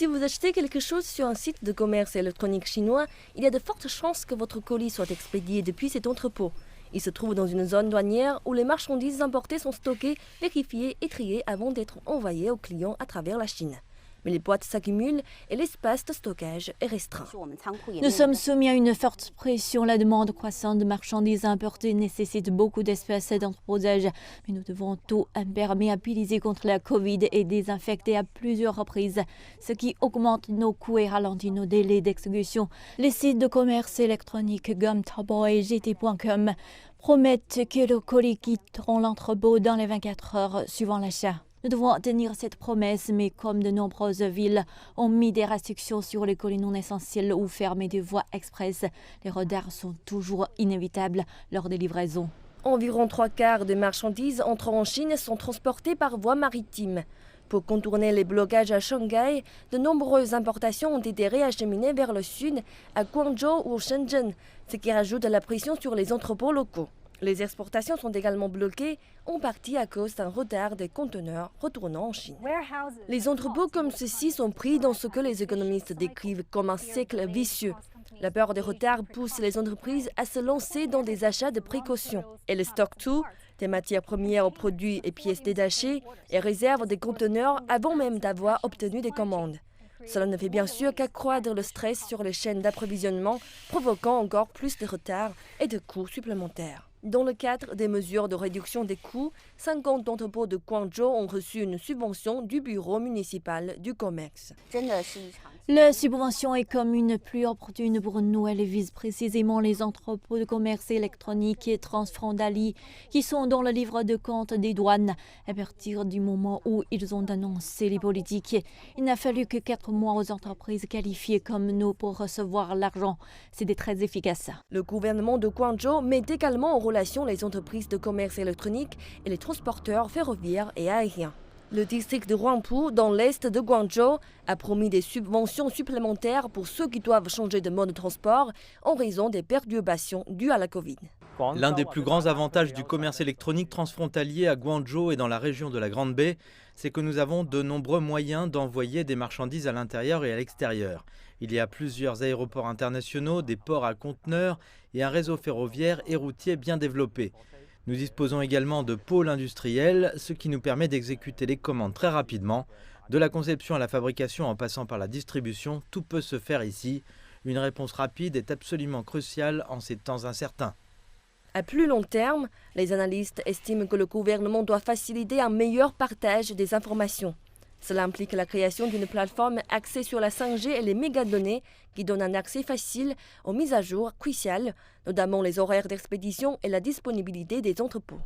Si vous achetez quelque chose sur un site de commerce électronique chinois, il y a de fortes chances que votre colis soit expédié depuis cet entrepôt. Il se trouve dans une zone douanière où les marchandises importées sont stockées, vérifiées et triées avant d'être envoyées aux clients à travers la Chine. Mais les boîtes s'accumulent et l'espace de stockage est restreint. Nous sommes soumis à une forte pression. La demande croissante de marchandises importées nécessite beaucoup d'espace d'entreposage. Mais nous devons tout imperméabiliser contre la Covid et désinfecter à plusieurs reprises, ce qui augmente nos coûts et ralentit nos délais d'exécution. Les sites de commerce électronique Gumtable et GT.com promettent que les colis quitteront l'entrepôt dans les 24 heures suivant l'achat. Nous devons tenir cette promesse, mais comme de nombreuses villes ont mis des restrictions sur les colis non essentiels ou fermé des voies express, les retards sont toujours inévitables lors des livraisons. Environ 3/4 des marchandises entrant en Chine sont transportées par voie maritime. Pour contourner les blocages à Shanghai, de nombreuses importations ont été réacheminées vers le sud, à Guangzhou ou Shenzhen, ce qui rajoute la pression sur les entrepôts locaux. Les exportations sont également bloquées, en partie à cause d'un retard des conteneurs retournant en Chine. Les entrepôts comme ceux-ci sont pris dans ce que les économistes décrivent comme un cercle vicieux. La peur des retards pousse les entreprises à se lancer dans des achats de précaution. Elles stockent tout, des matières premières aux produits et pièces détachées, et réservent des conteneurs avant même d'avoir obtenu des commandes. Cela ne fait bien sûr qu'accroître le stress sur les chaînes d'approvisionnement, provoquant encore plus de retards et de coûts supplémentaires. Dans le cadre des mesures de réduction des coûts, 50 entrepôts de Guangzhou ont reçu une subvention du bureau municipal du commerce. La subvention est comme une pluie opportune pour nous. Elle vise précisément les entrepôts de commerce électronique et transfrontaliers qui sont dans le livre de compte des douanes. À partir du moment où ils ont annoncé les politiques, il n'a fallu que 4 mois aux entreprises qualifiées comme nous pour recevoir l'argent. C'était très efficace. Le gouvernement de Guangzhou met également en relation les entreprises de commerce électronique et les transporteurs ferroviaires et aériens. Le district de Huangpu, dans l'est de Guangzhou, a promis des subventions supplémentaires pour ceux qui doivent changer de mode de transport en raison des perturbations dues à la Covid. L'un des plus grands avantages du commerce électronique transfrontalier à Guangzhou et dans la région de la Grande Baie, c'est que nous avons de nombreux moyens d'envoyer des marchandises à l'intérieur et à l'extérieur. Il y a plusieurs aéroports internationaux, des ports à conteneurs et un réseau ferroviaire et routier bien développé. Nous disposons également de pôles industriels, ce qui nous permet d'exécuter les commandes très rapidement. De la conception à la fabrication en passant par la distribution, tout peut se faire ici. Une réponse rapide est absolument cruciale en ces temps incertains. À plus long terme, les analystes estiment que le gouvernement doit faciliter un meilleur partage des informations. Cela implique la création d'une plateforme axée sur la 5G et les mégadonnées qui donne un accès facile aux mises à jour cruciales, notamment les horaires d'expédition et la disponibilité des entrepôts.